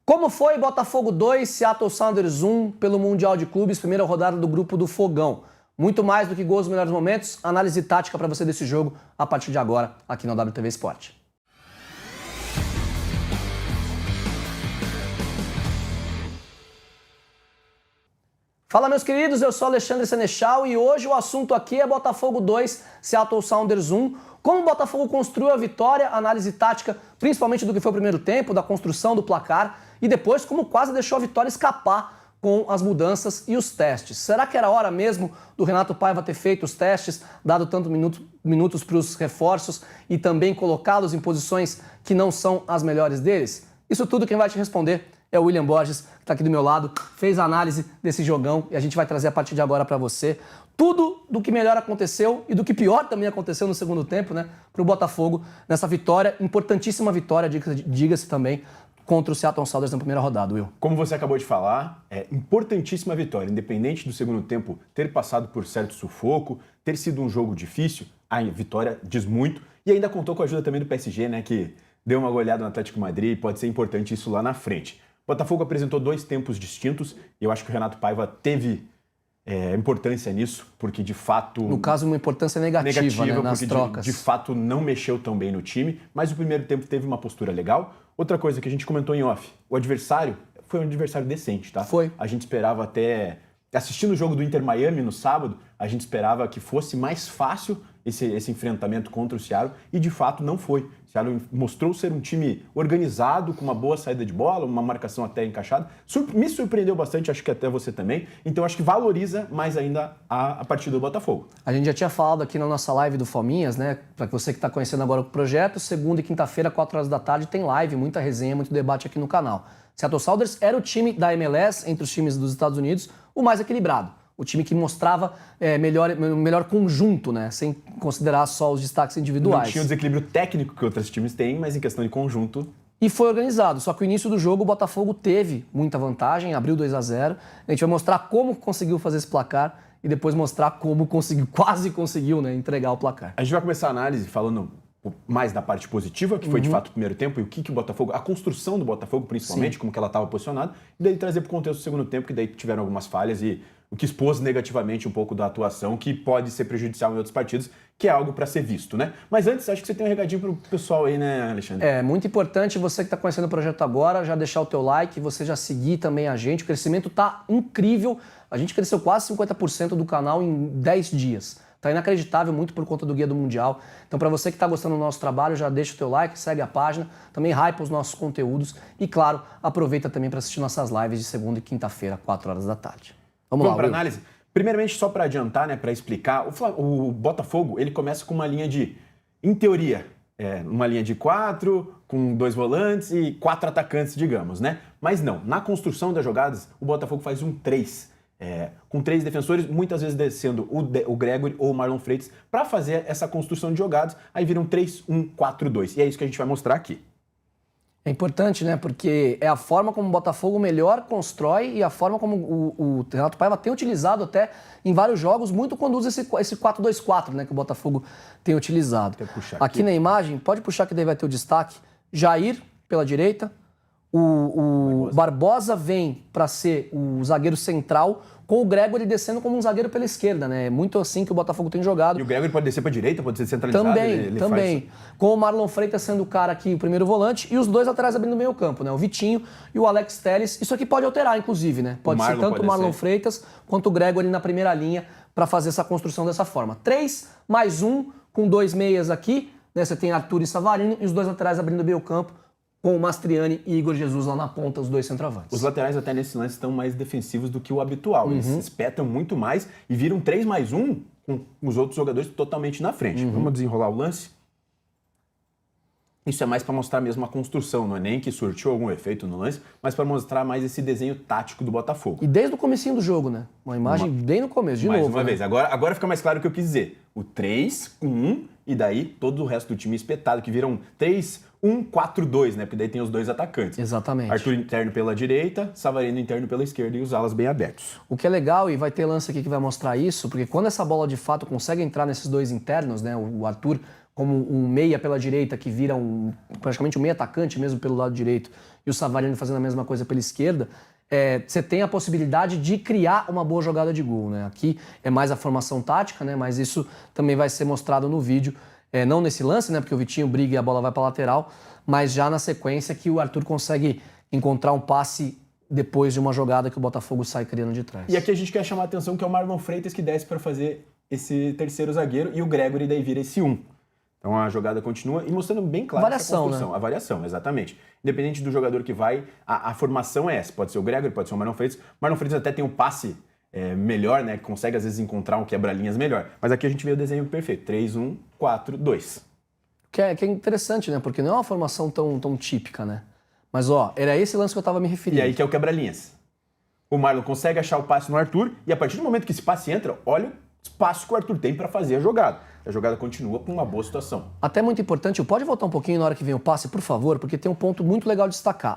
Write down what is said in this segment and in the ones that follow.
Como foi Botafogo 2, Seattle Sounders 1 pelo Mundial de Clubes, primeira rodada do grupo do Fogão? Muito mais do que gols nos melhores momentos, análise tática para você desse jogo a partir de agora aqui no WTV Sport. Fala, meus queridos, eu sou Alexandre Senechal e hoje o assunto aqui é Botafogo 2, Seattle Sounders 1. Como o Botafogo construiu a vitória, análise tática, principalmente do que foi o primeiro tempo, da construção do placar, e depois como quase deixou a vitória escapar com as mudanças e os testes. Será que era hora mesmo do Renato Paiva ter feito os testes, dado tanto minutos para os reforços e também colocá-los em posições que não são as melhores deles? Isso tudo quem vai te responder é o William Borges, que está aqui do meu lado, fez a análise desse jogão e a gente vai trazer a partir de agora para você tudo do que melhor aconteceu e do que pior também aconteceu no segundo tempo, né, para o Botafogo nessa vitória, importantíssima vitória, diga-se também, contra o Seattle Sounders na primeira rodada, Will. Como você acabou de falar, é importantíssima vitória, independente do segundo tempo ter passado por certo sufoco, ter sido um jogo difícil, a vitória diz muito e ainda contou com a ajuda também do PSG, né, que deu uma goleada no Atlético Madrid e pode ser importante isso lá na frente. O Botafogo apresentou dois tempos distintos e eu acho que o Renato Paiva teve importância nisso, porque de fato... No caso, uma importância negativa né, nas trocas. De fato não mexeu tão bem no time, mas o primeiro tempo teve uma postura legal. Outra coisa que a gente comentou em off, o adversário foi um adversário decente, tá? Foi. A gente esperava até... Assistindo o jogo do Inter Miami no sábado, a gente esperava que fosse mais fácil esse enfrentamento contra o Seattle e de fato não foi. O Seattle mostrou ser um time organizado, com uma boa saída de bola, uma marcação até encaixada. Me surpreendeu bastante, acho que até você também. Então acho que valoriza mais ainda a partida do Botafogo. A gente já tinha falado aqui na nossa live do Fominhas, né? Para você que está conhecendo agora o projeto, segunda e quinta-feira, 4 horas da tarde, tem live, muita resenha, muito debate aqui no canal. Seattle Sounders era o time da MLS, entre os times dos Estados Unidos, o mais equilibrado. O time que mostrava melhor conjunto, né? Sem considerar só os destaques individuais. Não tinha o desequilíbrio técnico que outros times têm, mas em questão de conjunto... E foi organizado, só que o início do jogo o Botafogo teve muita vantagem, abriu 2-0. A gente vai mostrar como conseguiu fazer esse placar e depois mostrar como quase conseguiu, né, entregar o placar. A gente vai começar a análise falando mais da parte positiva, que foi de fato o primeiro tempo, e o que o Botafogo, a construção do Botafogo principalmente, Sim. como que ela estava posicionada, e daí trazer para o contexto do segundo tempo, que daí tiveram algumas falhas e o que expôs negativamente um pouco da atuação, que pode ser prejudicial em outros partidos, que é algo para ser visto, né? Mas antes, acho que você tem um recadinho para o pessoal aí, né, Alexandre? É muito importante você que está conhecendo o projeto agora, já deixar o teu like, você já seguir também a gente, o crescimento tá incrível, a gente cresceu quase 50% do canal em 10 dias. Tá inacreditável, muito por conta do Guia do Mundial. Então, para você que está gostando do nosso trabalho, já deixa o teu like, segue a página, também hypa os nossos conteúdos e, claro, aproveita também para assistir nossas lives de segunda e quinta-feira, 4 horas da tarde. Vamos lá, para análise? Primeiramente, só para adiantar, né, para explicar, o Botafogo, ele começa com uma linha de, em teoria, uma linha de 4, com 2 volantes e 4 atacantes, digamos, né? Mas não, na construção das jogadas, o Botafogo faz um 3. Com 3 defensores, muitas vezes descendo o Gregory ou o Marlon Freitas para fazer essa construção de jogadas, aí viram 3-1-4-2. E é isso que a gente vai mostrar aqui. É importante, né? Porque é a forma como o Botafogo melhor constrói e a forma como o Renato Paiva tem utilizado até em vários jogos, muito quando usa esse 4-2-4, né? Que o Botafogo tem utilizado. Aqui na imagem, pode puxar que daí vai ter o destaque. Jair pela direita. O Barbosa vem para ser o zagueiro central, com o Gregory descendo como um zagueiro pela esquerda, né? É muito assim que o Botafogo tem jogado. E o Gregory pode descer para a direita, pode ser centralizado. Também. Faz... Com o Marlon Freitas sendo o cara aqui, o primeiro volante, e os dois atrás abrindo o meio campo, né? O Vitinho e o Alex Telles. Isso aqui pode alterar, inclusive, né? Pode ser tanto o Marlon Freitas quanto o Gregory na primeira linha para fazer essa construção dessa forma. 3 mais 1, com 2 meias aqui, né? Você tem Arthur e Savarino, e os dois atrás abrindo o meio campo, com o Mastriani e Igor Jesus lá na ponta, os dois centroavantes. Os laterais até nesse lance estão mais defensivos do que o habitual. Eles espetam muito mais e viram 3 mais 1 com os outros jogadores totalmente na frente. Vamos desenrolar o lance? Isso é mais para mostrar mesmo a construção, não é nem que surtiu algum efeito no lance, mas para mostrar mais esse desenho tático do Botafogo. E desde o comecinho do jogo, né? Uma imagem bem no começo, de novo. Mais uma vez. Agora fica mais claro o que eu quis dizer. O 3 com 1 e daí todo o resto do time espetado, que viram 3-1-4-2, né? Porque daí tem os dois atacantes. Exatamente. Arthur interno pela direita, Savarino interno pela esquerda e os alas bem abertos. O que é legal, e vai ter lance aqui que vai mostrar isso, porque quando essa bola de fato consegue entrar nesses dois internos, né? O Arthur como um meia pela direita que vira praticamente um meia atacante mesmo pelo lado direito e o Savarino fazendo a mesma coisa pela esquerda, você tem a possibilidade de criar uma boa jogada de gol, né? Aqui é mais a formação tática, né? Mas isso também vai ser mostrado no vídeo, não nesse lance, né? Porque o Vitinho briga e a bola vai para a lateral, mas já na sequência que o Arthur consegue encontrar um passe depois de uma jogada que o Botafogo sai criando de trás. E aqui a gente quer chamar a atenção que é o Marlon Freitas que desce para fazer esse terceiro zagueiro e o Gregory daí vira esse 1. Então a jogada continua e mostrando bem claro essa construção. Né? A variação, exatamente. Independente do jogador que vai, a formação é essa. Pode ser o Gregory, pode ser o Marlon Freitas. O Marlon Freitas até tem um passe melhor, né? Consegue às vezes encontrar um quebra-linhas melhor. Mas aqui a gente vê o desenho perfeito. 3-1-4-2. Que é interessante, né? Porque não é uma formação tão típica, né? Mas, ó, era esse lance que eu tava me referindo. E aí que é o quebra-linhas. O Marlon consegue achar o passe no Arthur e a partir do momento que esse passe entra, olha o espaço que o Arthur tem para fazer a jogada. A jogada continua com uma boa situação. Até muito importante, pode voltar um pouquinho na hora que vem o passe, por favor, porque tem um ponto muito legal de destacar.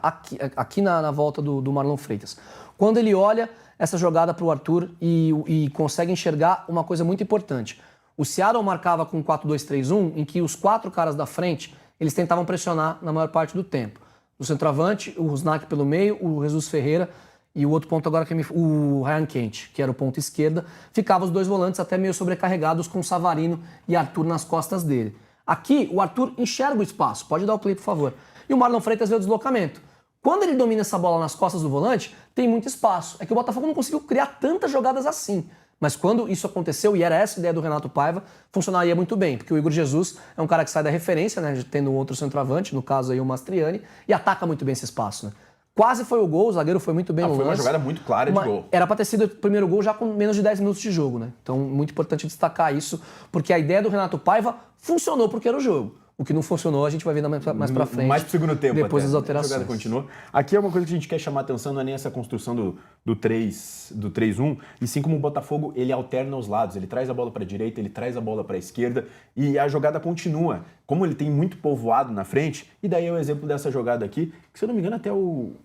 Aqui na volta do Marlon Freitas. Quando ele olha essa jogada para o Arthur e consegue enxergar uma coisa muito importante. O Seattle marcava com 4-2-3-1, em que os 4 caras da frente, eles tentavam pressionar na maior parte do tempo. O centroavante, o Rusnak pelo meio, o Jesus Ferreira e o outro ponto agora o Ryan Kent, que era o ponto esquerda, ficavam os 2 volantes até meio sobrecarregados com Savarino e Arthur nas costas dele. Aqui, o Arthur enxerga o espaço. Pode dar o play, por favor. E o Marlon Freitas vê o deslocamento. Quando ele domina essa bola nas costas do volante, tem muito espaço. É que o Botafogo não conseguiu criar tantas jogadas assim. Mas quando isso aconteceu, e era essa a ideia do Renato Paiva, funcionaria muito bem, porque o Igor Jesus é um cara que sai da referência, né, tendo um outro centroavante, no caso aí o Mastriani, e ataca muito bem esse espaço, né. Quase foi o gol, o zagueiro foi muito bem no lance. Foi uma jogada muito clara de gol. Era para ter sido o primeiro gol já com menos de 10 minutos de jogo, né. Então, muito importante destacar isso, porque a ideia do Renato Paiva funcionou porque era o jogo. O que não funcionou, a gente vai ver mais pra frente. Mais pro segundo tempo. Depois até. das alterações. A jogada continua. Aqui é uma coisa que a gente quer chamar a atenção, não é nem essa construção do 3-1, e sim como o Botafogo, ele alterna os lados. Ele traz a bola para a direita, ele traz a bola para a esquerda, e a jogada continua. Como ele tem muito povoado na frente, e daí é o exemplo dessa jogada aqui, que se eu não me engano até eu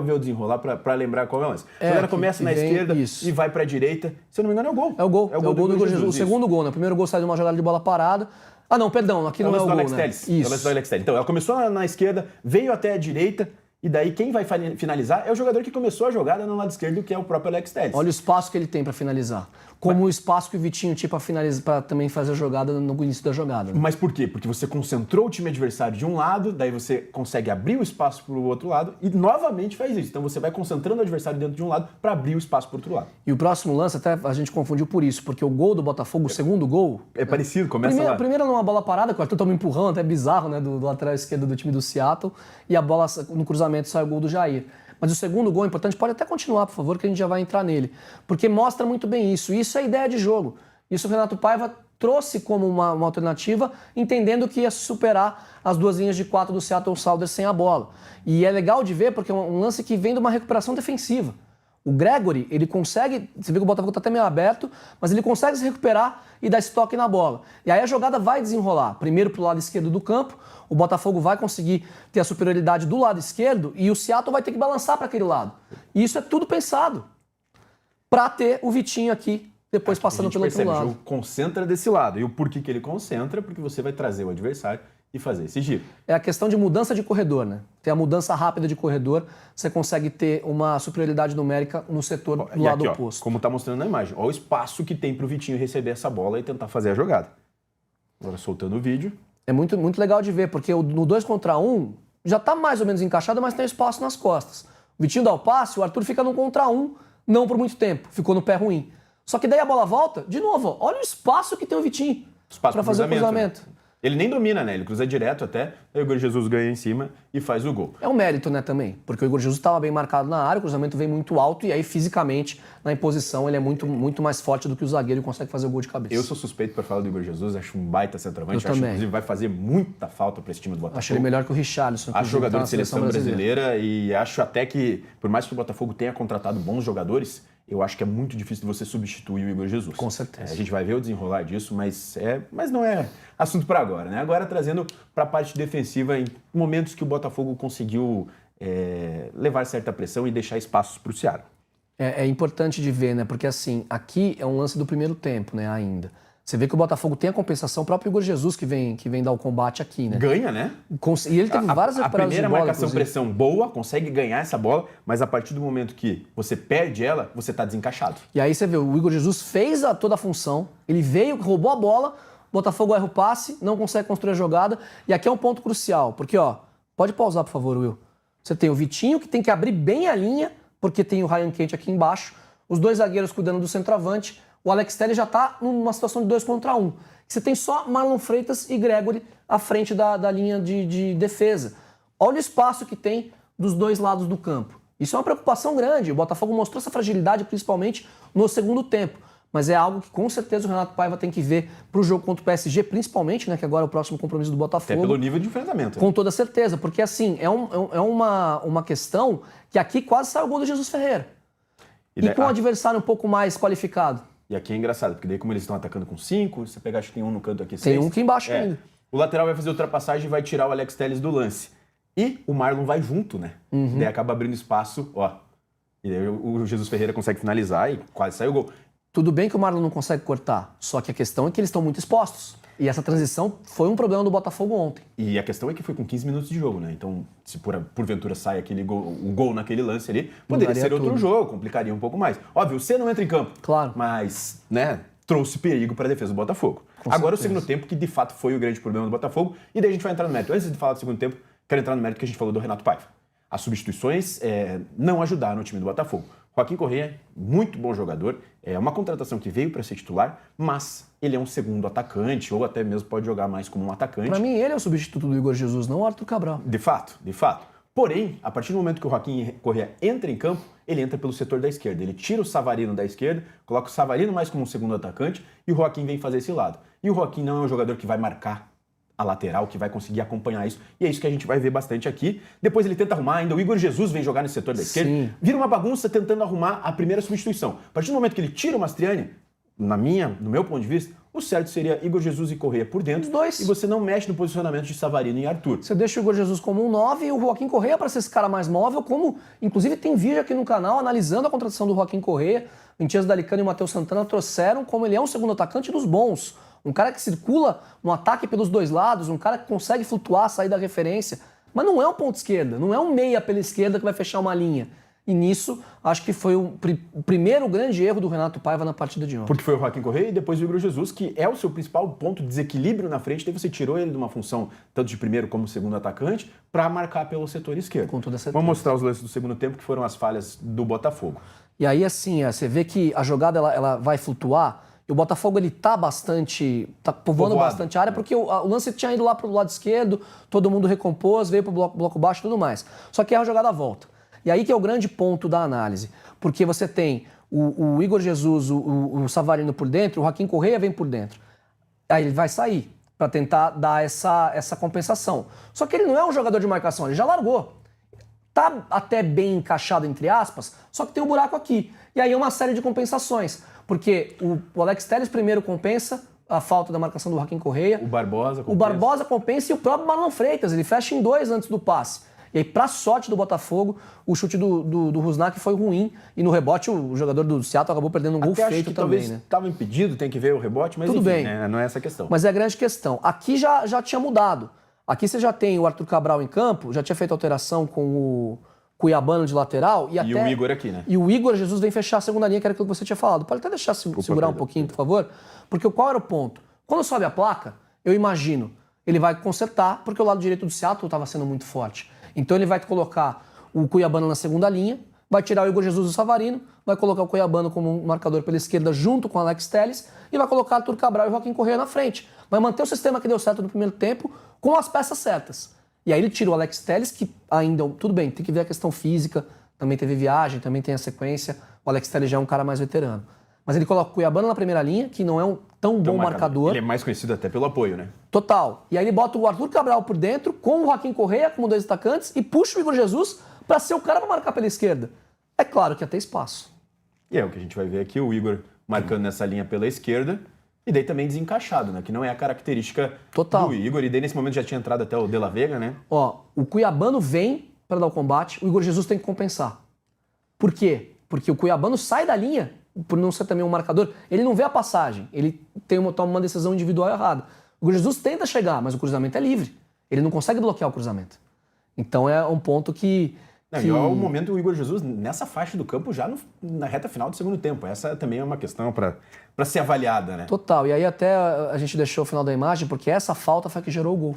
ver o desenrolar para lembrar qual é o lance. A jogada começa na esquerda e vai para a direita. Se eu não me engano, é o gol. É o gol do Igor Jesus. O segundo gol, né? O primeiro gol sai de uma jogada de bola parada. Ah, não, perdão, aqui não é o gol, né? Isso. É o lance do Alex Telles. Então, ela começou na esquerda, veio até a direita, e daí quem vai finalizar é o jogador que começou a jogada no lado esquerdo, que é o próprio Alex Telles. Olha o espaço que ele tem para finalizar. Como o espaço que o Vitinho tinha para também fazer a jogada no início da jogada. Né? Mas por quê? Porque você concentrou o time adversário de um lado, daí você consegue abrir o espaço para o outro lado e novamente faz isso. Então você vai concentrando o adversário dentro de um lado para abrir o espaço para o outro lado. E o próximo lance, até a gente confundiu por isso, porque o gol do Botafogo, o segundo gol... É parecido, começa lá. Primeiro numa bola parada, que o Arthur toma um empurrão até bizarro, né, do lateral esquerdo do time do Seattle, e a bola no cruzamento sai o gol do Jair. Mas o segundo gol é importante, pode até continuar, por favor, que a gente já vai entrar nele. Porque mostra muito bem isso. Isso é a ideia de jogo. Isso o Renato Paiva trouxe como uma alternativa, entendendo que ia superar as 2 linhas de 4 do Seattle Sounders sem a bola. E é legal de ver, porque é um lance que vem de uma recuperação defensiva. O Gregory, ele consegue, você vê que o Botafogo está até meio aberto, mas ele consegue se recuperar e dar esse toque na bola. E aí a jogada vai desenrolar. Primeiro para o lado esquerdo do campo, o Botafogo vai conseguir ter a superioridade do lado esquerdo e o Seattle vai ter que balançar para aquele lado. E isso é tudo pensado para ter o Vitinho aqui, depois passando pelo outro lado. O jogo concentra desse lado. E o porquê que ele concentra? Porque você vai trazer o adversário e fazer esse giro. É a questão de mudança de corredor, né? Ter a mudança rápida de corredor, você consegue ter uma superioridade numérica no setor do lado aqui, oposto. Como está mostrando na imagem. Olha o espaço que tem para o Vitinho receber essa bola e tentar fazer a jogada. Agora soltando o vídeo. É muito, muito legal de ver, porque no 2 contra 1 já está mais ou menos encaixado, mas tem espaço nas costas. O Vitinho dá o passe, o Arthur fica no contra 1, não por muito tempo, ficou no pé ruim. Só que daí a bola volta, de novo, olha o espaço que tem o Vitinho para fazer o cruzamento. Né? Ele nem domina, né? Ele cruza direto até, aí o Igor Jesus ganha em cima e faz o gol. É um mérito, né, também, porque o Igor Jesus estava bem marcado na área, o cruzamento vem muito alto e aí fisicamente, na imposição, ele é muito mais forte do que o zagueiro e consegue fazer o gol de cabeça. Eu sou suspeito para falar do Igor Jesus, acho um baita centroavante, acho que inclusive vai fazer muita falta para esse time do Botafogo. Acho ele melhor que o Richarlison. Acho jogador de seleção brasileira e acho até que, por mais que o Botafogo tenha contratado bons jogadores, eu acho que é muito difícil de você substituir o Igor Jesus. Com certeza. A gente vai ver o desenrolar disso, mas não é assunto para agora, né? Agora trazendo para a parte defensiva em momentos que o Botafogo conseguiu levar certa pressão e deixar espaços para o Ceará. É importante de ver, né? Porque assim, aqui é um lance do primeiro tempo, né, ainda. Você vê que o Botafogo tem a compensação, o próprio Igor Jesus que vem dar o combate aqui, né? Ganha, né? E ele teve várias recuperações A primeira de bola, marcação-pressão boa, consegue ganhar essa bola, mas a partir do momento que você perde ela, você tá desencaixado. E aí você vê, o Igor Jesus fez toda a função, ele veio, roubou a bola, o Botafogo erra o passe, não consegue construir a jogada, e aqui é um ponto crucial, porque, ó, pode pausar, por favor, Will. Você tem o Vitinho, que tem que abrir bem a linha, porque tem o Ryan Kent aqui embaixo, os dois zagueiros cuidando do centroavante, o Alex Telles já tá numa situação de 2 contra 1. Você tem só Marlon Freitas e Gregory à frente da linha de defesa. Olha o espaço que tem dos dois lados do campo. Isso é uma preocupação grande. O Botafogo mostrou essa fragilidade principalmente no segundo tempo. Mas é algo que com certeza o Renato Paiva tem que ver para o jogo contra o PSG, principalmente, né, que agora é o próximo compromisso do Botafogo. Até pelo nível de enfrentamento. Com toda certeza, porque assim, é uma questão que aqui quase saiu o gol do Jesus Ferreira. E com um adversário um pouco mais qualificado. E aqui é engraçado, porque daí como eles estão atacando com 5, você pegar, acho que tem um no canto aqui, 6. Tem um aqui embaixo ainda. O lateral vai fazer a ultrapassagem e vai tirar o Alex Telles do lance. E o Marlon vai junto, né? Daí acaba abrindo espaço, ó. E aí o Jesus Ferreira consegue finalizar e quase sai o gol. Tudo bem que o Marlon não consegue cortar, só que a questão é que eles estão muito expostos. E essa transição foi um problema do Botafogo ontem. E a questão é que foi com 15 minutos de jogo, né? Então, se porventura sai aquele o gol naquele lance ali, poderia ser outro jogo, complicaria um pouco mais. Óbvio, o C não entra em campo. Claro. Mas, né, trouxe perigo para a defesa do Botafogo. Agora o segundo tempo, que de fato foi o grande problema do Botafogo, e daí a gente vai entrar no mérito. Antes de falar do segundo tempo, quero entrar no mérito que a gente falou do Renato Paiva. As substituições não ajudaram o time do Botafogo. Joaquim Correa, muito bom jogador, é uma contratação que veio para ser titular, mas ele é um segundo atacante, ou até mesmo pode jogar mais como um atacante. Para mim, ele é o substituto do Igor Jesus, não o Arthur Cabral. De fato, de fato. Porém, a partir do momento que o Joaquim Correa entra em campo, ele entra pelo setor da esquerda. Ele tira o Savarino da esquerda, coloca o Savarino mais como um segundo atacante e o Joaquim vem fazer esse lado. E o Joaquim não é um jogador que vai marcar a lateral, que vai conseguir acompanhar isso. E é isso que a gente vai ver bastante aqui. Depois ele tenta arrumar ainda. O Igor Jesus vem jogar nesse setor da esquerda. Sim. Vira uma bagunça tentando arrumar a primeira substituição. A partir do momento que ele tira o Mastriani, no meu ponto de vista, o certo seria Igor Jesus e Correa por dentro. Os dois. E você não mexe no posicionamento de Savarino e Arthur. Você deixa o Igor Jesus como um 9 e o Joaquim Correa para ser esse cara mais móvel, como inclusive tem vídeo aqui no canal analisando a contratação do Joaquim Correa. O Matias Dalicano e o Matheus Santana trouxeram como ele é um segundo atacante dos bons. Um cara que circula no ataque pelos dois lados, um cara que consegue flutuar, sair da referência. Mas não é um ponto esquerda, não é um meia pela esquerda que vai fechar uma linha. E nisso, acho que foi o primeiro grande erro do Renato Paiva na partida de ontem. Porque foi o Joaquim Correa e depois o Igor Jesus, que é o seu principal ponto de desequilíbrio na frente. Daí você tirou ele de uma função tanto de primeiro como segundo atacante para marcar pelo setor esquerdo. Com toda certeza. Vamos mostrar os lances do segundo tempo, que foram as falhas do Botafogo. E aí, assim, você vê que a jogada ela vai flutuar. E o Botafogo ele tá povoando bastante a área, porque o lance tinha ido lá pro lado esquerdo, todo mundo recompôs, veio pro bloco baixo e tudo mais. Só que a jogada volta. E aí que é o grande ponto da análise. Porque você tem o Igor Jesus, o Savarino por dentro, o Joaquim Correa vem por dentro. Aí ele vai sair para tentar dar essa compensação. Só que ele não é um jogador de marcação, ele já largou. Tá até bem encaixado, entre aspas, só que tem um buraco aqui. E aí é uma série de compensações. Porque o Alex Telles primeiro compensa a falta da marcação do Joaquim Correa. O Barbosa compensa. O Barbosa compensa e o próprio Marlon Freitas. Ele fecha em 2 antes do passe. E aí, pra sorte do Botafogo, o chute do Rusnak foi ruim. E no rebote, o jogador do Seattle acabou perdendo um gol feito também, né? Estava impedido, tem que ver o rebote, mas tudo enfim, bem. Né? Não é essa a questão. Mas é a grande questão. Aqui já tinha mudado. Aqui você já tem o Arthur Cabral em campo, já tinha feito alteração com o Cuiabano de lateral. E o Igor aqui, né? E o Igor Jesus vem fechar a segunda linha, que era aquilo que você tinha falado. Pode até deixar segurar um pouquinho, por favor. Porque qual era o ponto? Quando sobe a placa, eu imagino, ele vai consertar, porque o lado direito do Seattle estava sendo muito forte. Então ele vai colocar o Cuiabano na segunda linha, vai tirar o Igor Jesus do Savarino, vai colocar o Cuiabano como um marcador pela esquerda junto com o Alex Telles e vai colocar Arthur Cabral e o Joaquim Correa na frente. Vai manter o sistema que deu certo no primeiro tempo com as peças certas. E aí ele tira o Alex Telles, que ainda, tudo bem, tem que ver a questão física, também teve viagem, também tem a sequência. O Alex Telles já é um cara mais veterano. Mas ele coloca o Cuiabano na primeira linha, que não é um tão bom marcador. Ele é mais conhecido até pelo apoio, né? Total. E aí ele bota o Arthur Cabral por dentro, com o Joaquim Correa como 2 atacantes, e puxa o Igor Jesus para ser o cara para marcar pela esquerda. É claro que ia ter espaço. E é o que a gente vai ver aqui, o Igor marcando nessa linha pela esquerda, e daí também desencaixado, né? Que não é a característica do Igor. E daí nesse momento já tinha entrado até o De La Vega, né? Ó, o Cuiabano vem para dar o combate, o Igor Jesus tem que compensar. Por quê? Porque o Cuiabano sai da linha por não ser também um marcador, ele não vê a passagem, ele toma uma decisão individual errada. O Igor Jesus tenta chegar, mas o cruzamento é livre. Ele não consegue bloquear o cruzamento. Então é um ponto que... E é o momento do Igor Jesus nessa faixa do campo já na reta final do segundo tempo. Essa também é uma questão para ser avaliada, né? Total. E aí até a gente deixou o final da imagem, porque essa falta foi a que gerou o gol.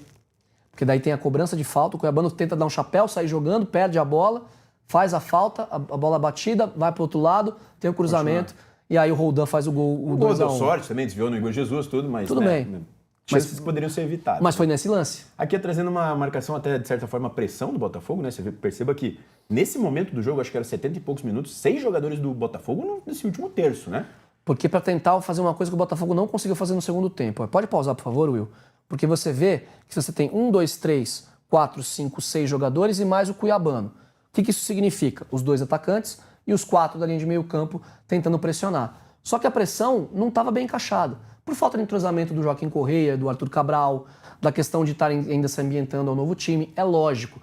Porque daí tem a cobrança de falta, o Cuiabano tenta dar um chapéu, sair jogando, perde a bola, faz a falta, a bola batida, vai pro outro lado, tem o cruzamento, e aí o Roldan faz o gol, o 2-1. O gol deu sorte também, desviou no Igor Jesus, tudo, mas... Tudo bem. Chances poderiam ser evitadas. Mas foi nesse lance. Aqui é trazendo uma marcação até, de certa forma, pressão do Botafogo, né? Você perceba que nesse momento do jogo, acho que era 70 e poucos minutos, 6 jogadores do Botafogo nesse último terço, né? Porque para tentar fazer uma coisa que o Botafogo não conseguiu fazer no segundo tempo. Pode pausar, por favor, Will? Porque você vê que você tem 1, 2, 3, 4, 5, 6 jogadores e mais o Cuiabano. O que isso significa? Os 2 atacantes e os 4 da linha de meio campo tentando pressionar. Só que a pressão não estava bem encaixada. Por falta de entrosamento do Joaquim Correia, do Arthur Cabral, da questão de estarem ainda se ambientando ao novo time, é lógico.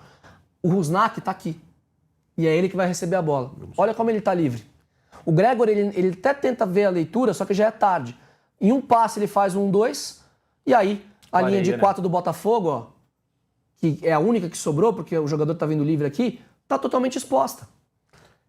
O Rusnak está aqui. E é ele que vai receber a bola. Olha como ele está livre. O Gregor, ele até tenta ver a leitura, só que já é tarde. Em um passe ele faz 1-2, e aí a linha de 4 do Botafogo, ó, que é a única que sobrou, porque o jogador está vindo livre aqui, está totalmente exposta.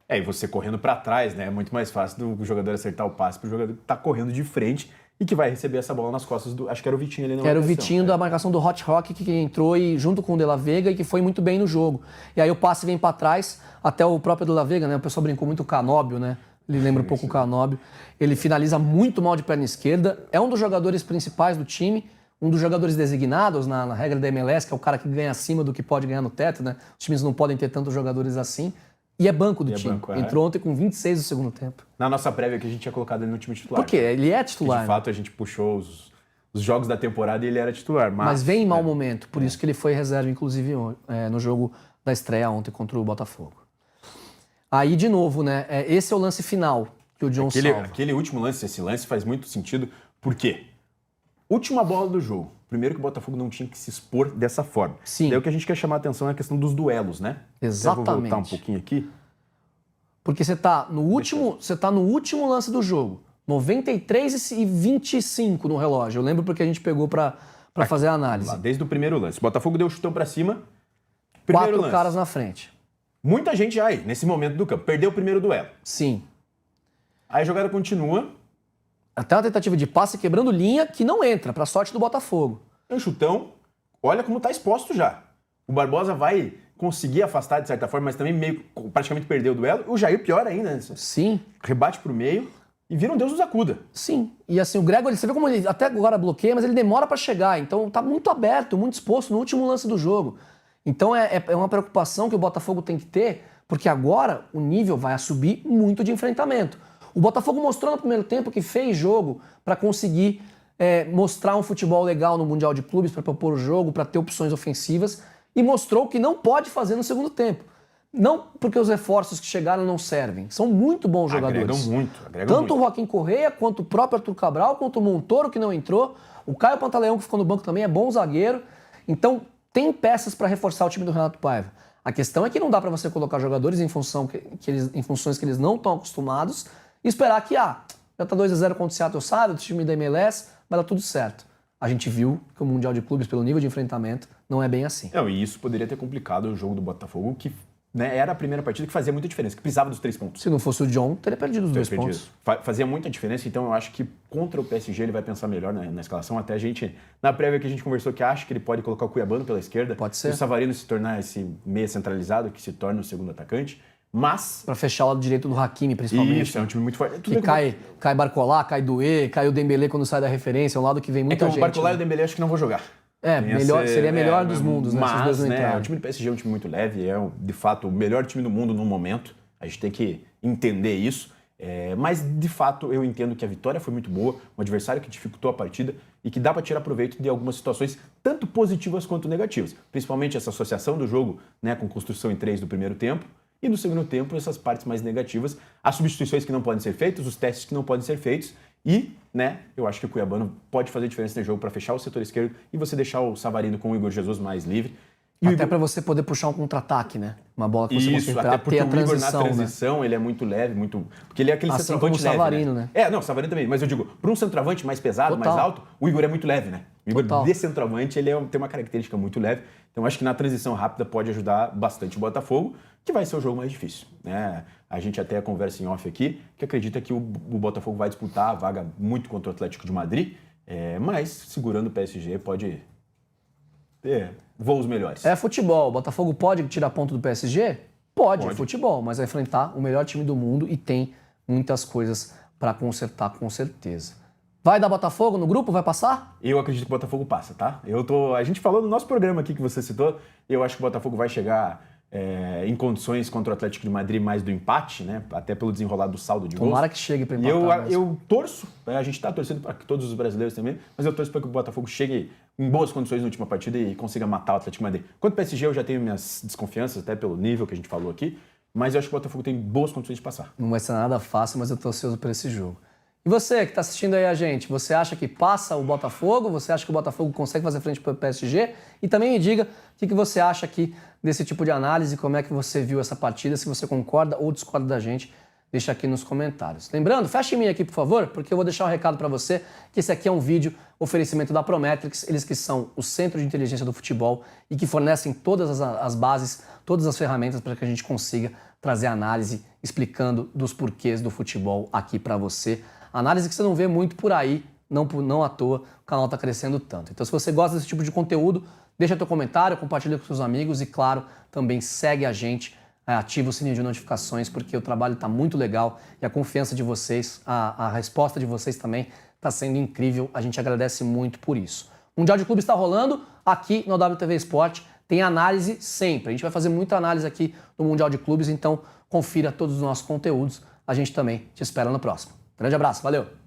E você correndo para trás, né? É muito mais fácil do jogador acertar o passe para o jogador que está correndo de frente e que vai receber essa bola nas costas do... Acho que era o Vitinho ali na marcação. Era o Vitinho da marcação do Hot Rock que entrou junto com o De La Vega e que foi muito bem no jogo. E aí o passe vem para trás, até o próprio De La Vega, né? O pessoal brincou muito o Canóbio, né? Ele lembra um pouco o Canóbio. Ele finaliza muito mal de perna esquerda. É um dos jogadores principais do time, um dos jogadores designados na regra da MLS, que é o cara que ganha acima do que pode ganhar no teto, né? Os times não podem ter tantos jogadores assim. E é banco do time. Entrou ontem com 26 do segundo tempo. Na nossa prévia que a gente tinha colocado ele no time titular. Por quê? Ele é titular. Que de fato a gente puxou os jogos da temporada e ele era titular. Mas vem em mau momento, por isso que ele foi reserva, inclusive, no jogo da estreia ontem contra o Botafogo. Aí, de novo, né? Esse é o lance final que o John salva. Aquele último lance, esse lance faz muito sentido. Por quê? Última bola do jogo. Primeiro que o Botafogo não tinha que se expor dessa forma. Sim. Daí o que a gente quer chamar a atenção é a questão dos duelos, né? Exatamente. Eu vou voltar um pouquinho aqui. Porque você tá no último lance do jogo. 93 e 25 no relógio. Eu lembro porque a gente pegou para fazer a análise. Lá, desde o primeiro lance. O Botafogo deu o chutão para cima. 4 caras na frente. Muita gente já aí, nesse momento do campo. Perdeu o primeiro duelo. Sim. Aí a jogada continua. Até uma tentativa de passe quebrando linha que não entra, para sorte do Botafogo. É um chutão. Olha como tá exposto já. O Barbosa vai conseguir afastar de certa forma, mas também praticamente perdeu o duelo. O Jair pior ainda, né? Sim. Rebate pro meio e vira um Deus nos acuda. Sim. E assim, o Gregor, você vê como ele até agora bloqueia, mas ele demora para chegar. Então tá muito aberto, muito exposto no último lance do jogo. Então é uma preocupação que o Botafogo tem que ter, porque agora o nível vai subir muito de enfrentamento. O Botafogo mostrou no primeiro tempo que fez jogo para conseguir mostrar um futebol legal no Mundial de Clubes, para propor o jogo, para ter opções ofensivas, e mostrou que não pode fazer no segundo tempo. Não porque os reforços que chegaram não servem. São muito bons jogadores. Agregam Tanto muito. o Joaquim Correia, quanto o próprio Arthur Cabral, quanto o Montoro, que não entrou. O Caio Pantaleão, que ficou no banco também, é bom zagueiro. Então, tem peças para reforçar o time do Renato Paiva. A questão é que não dá para você colocar jogadores em funções que eles não estão acostumados e esperar que, já tá 2-0 contra o Seattle Sounders, o time da MLS, vai dar tudo certo. A gente viu que o Mundial de Clubes, pelo nível de enfrentamento, não é bem assim. E isso poderia ter complicado o jogo do Botafogo, que era a primeira partida que fazia muita diferença, que precisava dos 3 pontos. Se não fosse o John, teria perdido os 2 pontos. Fazia muita diferença, então eu acho que contra o PSG ele vai pensar melhor na escalação. Até a gente, na prévia que a gente conversou, que acha que ele pode colocar o Cuiabano pela esquerda. Pode ser. E o Savarino se tornar esse meia centralizado, que se torna o segundo atacante. Mas... Pra fechar o lado direito do Hakimi, principalmente. Isso, é um time muito forte. Que cai Barcolá, cai Doué, cai o Dembélé quando sai da referência, é um lado que vem muita gente. O Barcolá e o Dembélé acho que não vou jogar. Seria melhor dos mundos, né? Mas, o time do PSG é um time muito leve, de fato o melhor time do mundo no momento. A gente tem que entender isso. Mas, de fato, eu entendo que a vitória foi muito boa, um adversário que dificultou a partida e que dá para tirar proveito de algumas situações, tanto positivas quanto negativas. Principalmente essa associação do jogo, né, com construção em 3 do primeiro tempo. E no segundo tempo, essas partes mais negativas, as substituições que não podem ser feitas, os testes que não podem ser feitos. E, eu acho que o Cuiabano pode fazer diferença no jogo para fechar o setor esquerdo e você deixar o Savarino com o Igor Jesus mais livre. Até para você poder puxar um contra-ataque, né? Uma bola que você Isso, consegue até porque ter a o Igor na transição, né? transição, ele é muito leve, muito... Porque ele é aquele Assim centroavante como o leve, Savarino, né? Não, o Savarino também. Mas eu digo, para um centroavante mais pesado, Total. mais alto, o Igor é muito leve, né? O Igor Total. de centroavante, ele tem uma característica muito leve. Então acho que na transição rápida pode ajudar bastante o Botafogo, que vai ser o jogo mais difícil, né? A gente até conversa em off aqui, que acredita que o Botafogo vai disputar a vaga muito contra o Atlético de Madrid, mas segurando o PSG pode ter voos melhores. É futebol. O Botafogo pode tirar ponto do PSG? Pode, é futebol, mas vai enfrentar o melhor time do mundo e tem muitas coisas para consertar, com certeza. Vai dar Botafogo no grupo? Vai passar? Eu acredito que o Botafogo passa, tá? A gente falou no nosso programa aqui que você citou, eu acho que o Botafogo vai chegar em condições contra o Atlético de Madrid mais do empate, né? Até pelo desenrolar do saldo de gols. Tomara que chegue para empatar. Eu torço, a gente está torcendo para todos os brasileiros também, mas eu torço para que o Botafogo chegue em boas condições na última partida e consiga matar o Atlético de Madrid. Quanto ao PSG, eu já tenho minhas desconfianças, até pelo nível que a gente falou aqui, mas eu acho que o Botafogo tem boas condições de passar. Não vai ser nada fácil, mas eu tô ansioso por esse jogo. E você que está assistindo aí a gente, você acha que passa o Botafogo? Você acha que o Botafogo consegue fazer frente para o PSG? E também me diga o que você acha aqui desse tipo de análise, como é que você viu essa partida, se você concorda ou discorda da gente, deixa aqui nos comentários. Lembrando, fecha em mim aqui, por favor, porque eu vou deixar um recado para você, que esse aqui é um vídeo oferecimento da Prometrics, eles que são o centro de inteligência do futebol e que fornecem todas as bases, todas as ferramentas para que a gente consiga trazer análise explicando dos porquês do futebol aqui para você. Análise que você não vê muito por aí, não à toa, o canal está crescendo tanto. Então, se você gosta desse tipo de conteúdo, deixa teu comentário, compartilha com seus amigos e, claro, também segue a gente, ativa o sininho de notificações, porque o trabalho está muito legal e a confiança de vocês, a resposta de vocês também está sendo incrível. A gente agradece muito por isso. O Mundial de Clubes está rolando aqui no WTV Esporte, tem análise sempre. A gente vai fazer muita análise aqui no Mundial de Clubes, então confira todos os nossos conteúdos. A gente também te espera no próximo. Grande abraço, valeu!